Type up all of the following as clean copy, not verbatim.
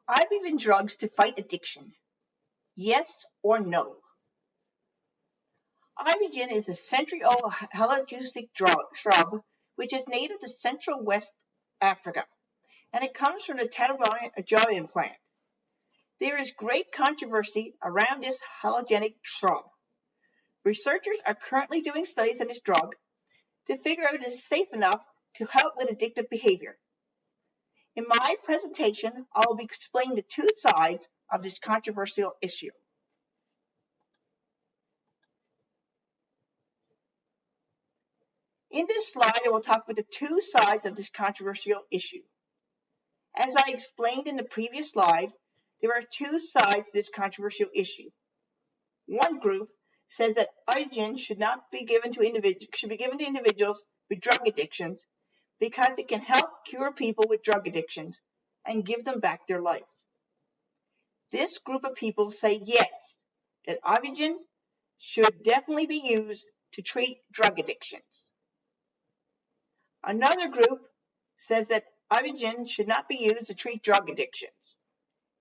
Ibogaine drugs to fight addiction. Yes or no? Ibogaine is a century-old halogenic shrub which is native to Central West Africa, and it comes from the Ibogaine plant. There is great controversy around this halogenic shrub. Researchers are currently doing studies on this drug to figure out if it is safe enough to help with addictive behavior. In my presentation, I will be explaining the two sides of this controversial issue. In this slide, I will talk about the two sides of this controversial issue. As I explained in the previous slide, there are two sides to this controversial issue. One group says that Ibogaine should be given to individuals with drug addictions because it can help cure people with drug addictions and give them back their life. This group of people say yes, that Ibogaine should definitely be used to treat drug addictions. Another group says that Ibogaine should not be used to treat drug addictions.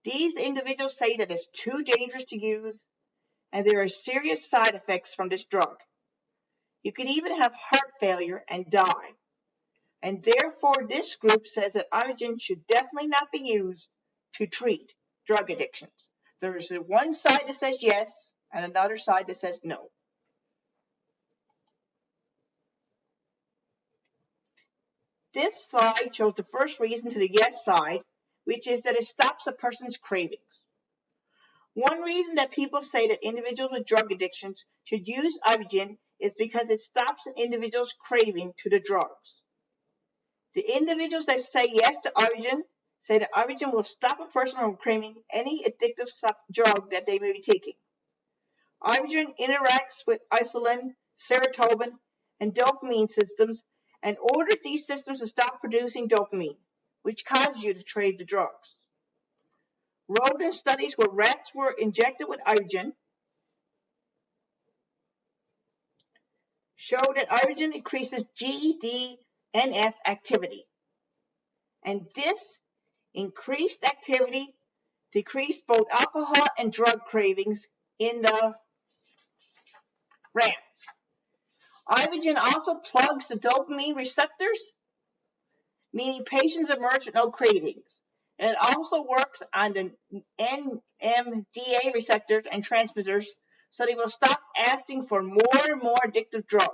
These individuals say that it's too dangerous to use and there are serious side effects from this drug. You could even have heart failure and die. And therefore, this group says that Ibogaine should definitely not be used to treat drug addictions. There is one side that says yes and another side that says no. This slide shows the first reason to the yes side, which is that it stops a person's cravings. One reason that people say that individuals with drug addictions should use Ibogaine is because it stops an individual's craving to the drugs. The individuals that say yes to Ibogaine say that Ibogaine will stop a person from craving any addictive drug that they may be taking. Ibogaine interacts with insulin, serotonin, and dopamine systems and orders these systems to stop producing dopamine, which causes you to crave the drugs. Rodent studies where rats were injected with Ibogaine show that Ibogaine increases GDNF activity. And this increased activity decreased both alcohol and drug cravings in the rats. Ibogaine also plugs the dopamine receptors, meaning patients emerge with no cravings. It also works on the NMDA receptors and transmitters, so they will stop asking for more and more addictive drug.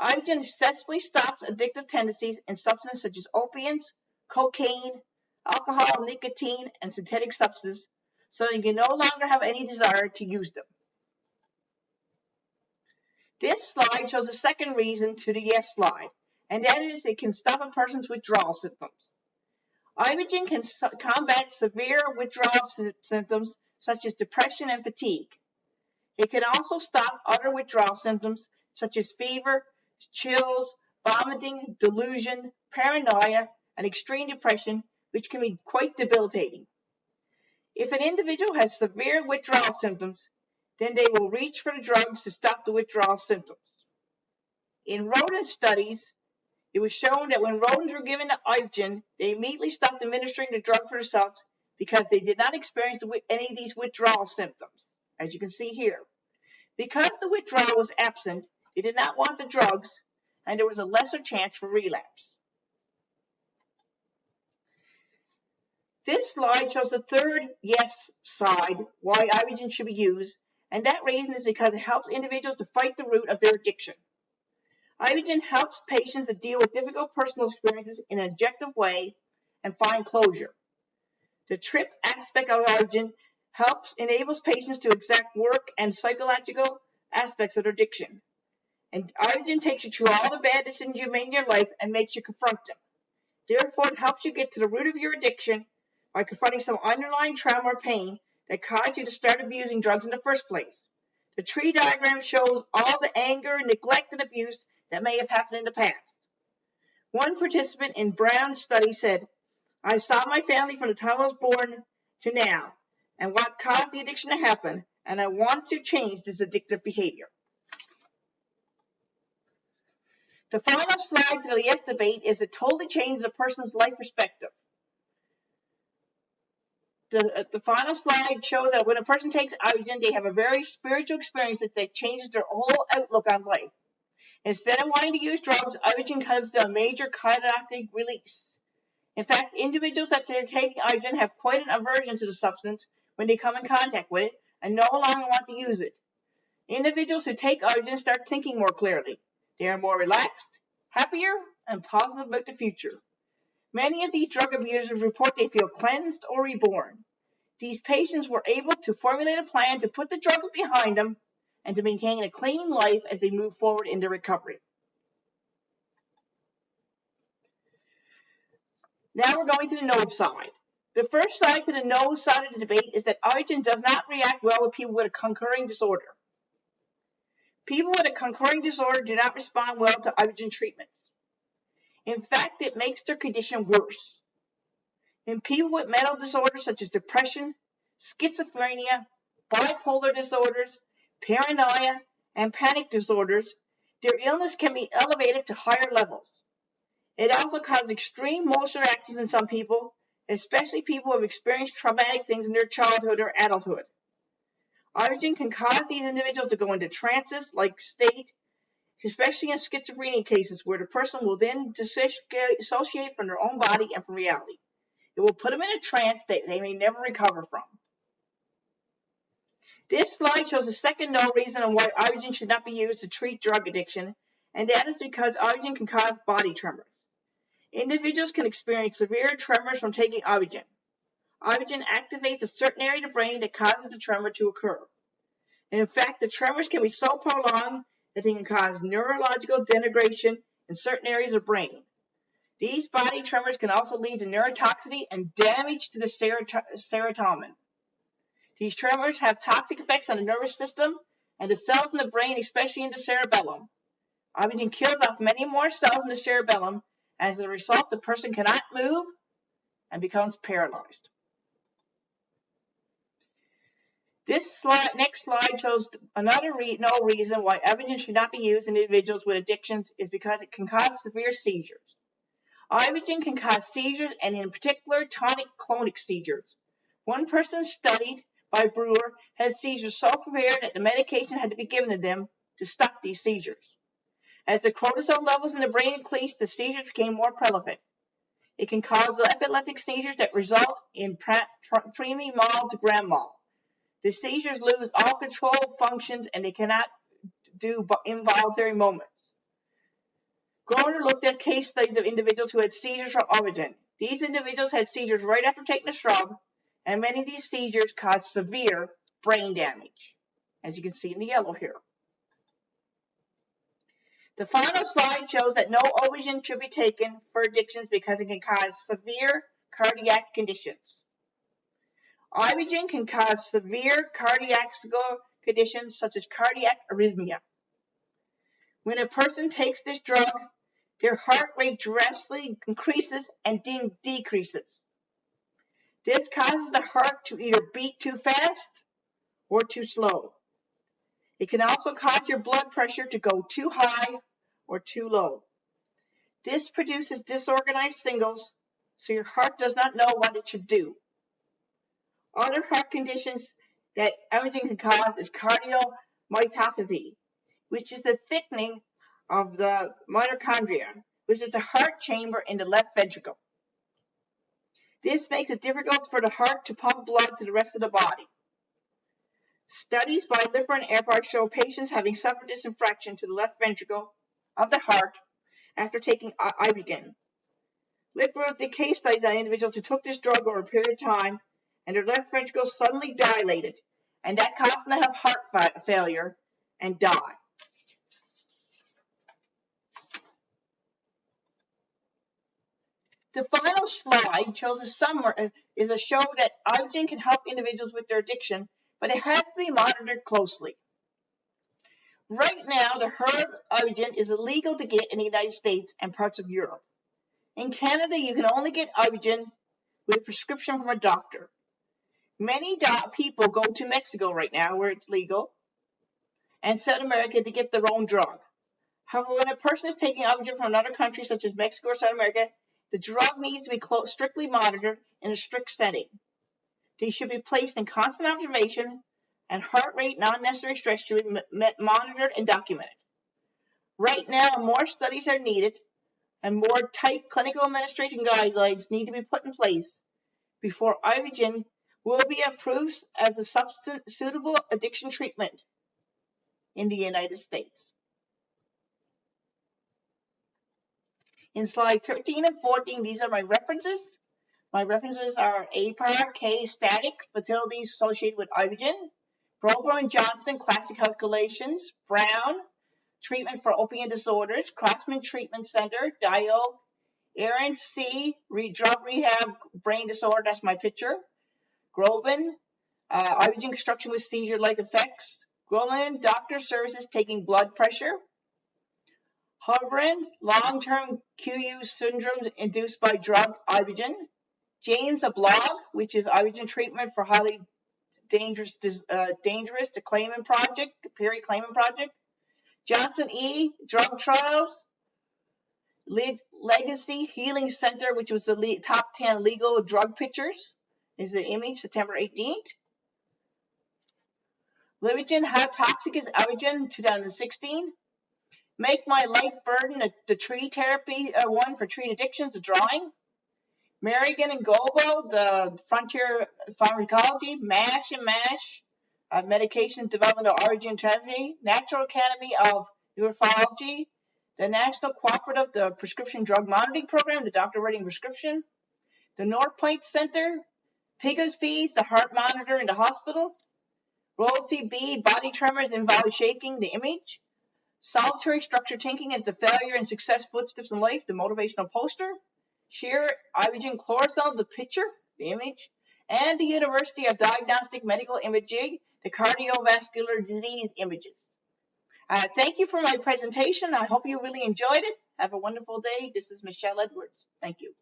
Ibogaine successfully stops addictive tendencies in substances such as opiates, cocaine, alcohol, nicotine, and synthetic substances, so you can no longer have any desire to use them. This slide shows the second reason to the yes slide, and that is it can stop a person's withdrawal symptoms. Ibogaine can combat severe withdrawal symptoms such as depression and fatigue. It can also stop other withdrawal symptoms such as fever, chills, vomiting, delusion, paranoia, and extreme depression, which can be quite debilitating. If an individual has severe withdrawal symptoms, then they will reach for the drugs to stop the withdrawal symptoms. In rodent studies, it was shown that when rodents were given Ibogaine, they immediately stopped administering the drug for themselves because they did not experience any of these withdrawal symptoms, as you can see here. Because the withdrawal was absent, they did not want the drugs, and there was a lesser chance for relapse. This slide shows the third yes side, why Ibogaine should be used, and that reason is because it helps individuals to fight the root of their addiction. Ibogaine helps patients to deal with difficult personal experiences in an objective way and find closure. The trip aspect of Ibogaine enables patients to exact work and psychological aspects of their addiction. And Ibogaine takes you through all the bad decisions you made in your life and makes you confront them. Therefore, it helps you get to the root of your addiction by confronting some underlying trauma or pain that caused you to start abusing drugs in the first place. The tree diagram shows all the anger, neglect, and abuse that may have happened in the past. One participant in Brown's study said, "I saw my family from the time I was born to now, and what caused the addiction to happen, and I want to change this addictive behavior." The final slide to the yes debate is it totally changes a person's life perspective. The final slide shows that when a person takes Ibogaine, they have a very spiritual experience that changes their whole outlook on life. Instead of wanting to use drugs, Ibogaine comes to a major cathartic release. In fact, individuals that are taking Ibogaine have quite an aversion to the substance when they come in contact with it and no longer want to use it. Individuals who take Ibogaine start thinking more clearly. They are more relaxed, happier, and positive about the future. Many of these drug abusers report they feel cleansed or reborn. These patients were able to formulate a plan to put the drugs behind them and to maintain a clean life as they move forward into recovery. Now we're going to the no side. The first side to the no side of the debate is that Ibogaine does not react well with people with a concurring disorder. People with a concurring disorder do not respond well to Ibogaine treatments. In fact, it makes their condition worse. In people with mental disorders such as depression, schizophrenia, bipolar disorders, paranoia, and panic disorders, their illness can be elevated to higher levels. It also causes extreme emotional reactions in some people, especially people who have experienced traumatic things in their childhood or adulthood. Ibogaine can cause these individuals to go into trances-like state, especially in schizophrenia cases where the person will then dissociate from their own body and from reality. It will put them in a trance that they may never recover from. This slide shows the second no reason on why Ibogaine should not be used to treat drug addiction, and that is because Ibogaine can cause body tremors. Individuals can experience severe tremors from taking Ibogaine. Ibogaine activates a certain area of the brain that causes the tremor to occur. In fact, the tremors can be so prolonged that they can cause neurological degeneration in certain areas of the brain. These body tremors can also lead to neurotoxicity and damage to the serotonin. These tremors have toxic effects on the nervous system and the cells in the brain, especially in the cerebellum. Ibogaine kills off many more cells in the cerebellum. As a result, the person cannot move and becomes paralyzed. This next slide shows another no reason why Ibogaine should not be used in individuals with addictions is because it can cause severe seizures. Ibogaine can cause seizures, and in particular, tonic-clonic seizures. One person studied by Brewer had seizures so severe that the medication had to be given to them to stop these seizures. As the cortisol levels in the brain increased, the seizures became more prevalent. It can cause epileptic seizures that result in pre-mal to grand mal. The seizures lose all control functions and they cannot do involuntary movements. Groner looked at case studies of individuals who had seizures from Ibogaine. These individuals had seizures right after taking the drug, and many of these seizures caused severe brain damage, as you can see in the yellow here. The final slide shows that no Ibogaine should be taken for addictions because it can cause severe cardiac conditions. Ibogaine can cause severe cardiac conditions such as cardiac arrhythmia. When a person takes this drug, their heart rate drastically increases and then decreases. This causes the heart to either beat too fast or too slow. It can also cause your blood pressure to go too high or too low. This produces disorganized signals, so your heart does not know what it should do. Other heart conditions that Ibogaine can cause is cardiomyopathy, which is the thickening of the mitochondria, which is the heart chamber in the left ventricle. This makes it difficult for the heart to pump blood to the rest of the body. Studies by Lipper and Earhart show patients having suffered this infraction to the left ventricle of the heart after taking Ibogaine. Lipper did case studies on individuals who took this drug over a period of time, and their left ventricle suddenly dilated, and that caused them to have heart failure and die. The final slide shows a summary, is a show that Ibogaine can help individuals with their addiction, but it has to be monitored closely. Right now, the herb Ibogaine is illegal to get in the United States and parts of Europe. In Canada, you can only get Ibogaine with a prescription from a doctor. Many people go to Mexico right now, where it's legal, and South America to get their own drug. However, when a person is taking Ibogaine from another country, such as Mexico or South America, the drug needs to be strictly monitored in a strict setting. They should be placed in constant observation, and heart rate, non-necessary stress should be monitored and documented. Right now, more studies are needed, and more tight clinical administration guidelines need to be put in place before Ibogaine will be approved as a suitable addiction treatment in the United States. In slide 13 and 14, these are my references. My references are APAR, K, static, fatalities associated with Ibogaine, Brober and Johnson, classic calculations, Brown, treatment for opiate disorders, Crossman Treatment Center, Dio, Aaron C, drug rehab, brain disorder, that's my picture, Groban, Ibogaine construction with seizure-like effects, Grolan, doctor services taking blood pressure, Hubrand, long-term QU syndromes induced by drug Ibogaine, James, a blog, which is Ibogaine treatment for highly dangerous to claimant project, period claimant project, Johnson E, drug trials, Legacy Healing Center, which was the top 10 legal drug pictures, is the image, September 18th. Ibogaine, how toxic is Ibogaine, 2016. Make My Life Burden, the tree therapy one for treat addictions, a drawing. Merrigan and Gobo, the Frontier Pharmacology, MASH and MASH, Medication Development of Origin Tragedy, Natural Academy of Nephrology, the National Cooperative, the Prescription Drug Monitoring Program, the doctor writing prescription, the North Point Center, Pigos Fees, the heart monitor in the hospital, Role CB, body tremors involve shaking, the image, Solitary Structure Thinking as the Failure and Success Footsteps in Life, the motivational poster, Sheer Ibogaine Chlorophyll, the picture, the image, and the University of Diagnostic Medical Imaging, the cardiovascular disease images. Thank you for my presentation. I hope you really enjoyed it. Have a wonderful day. This is Michelle Edwards. Thank you.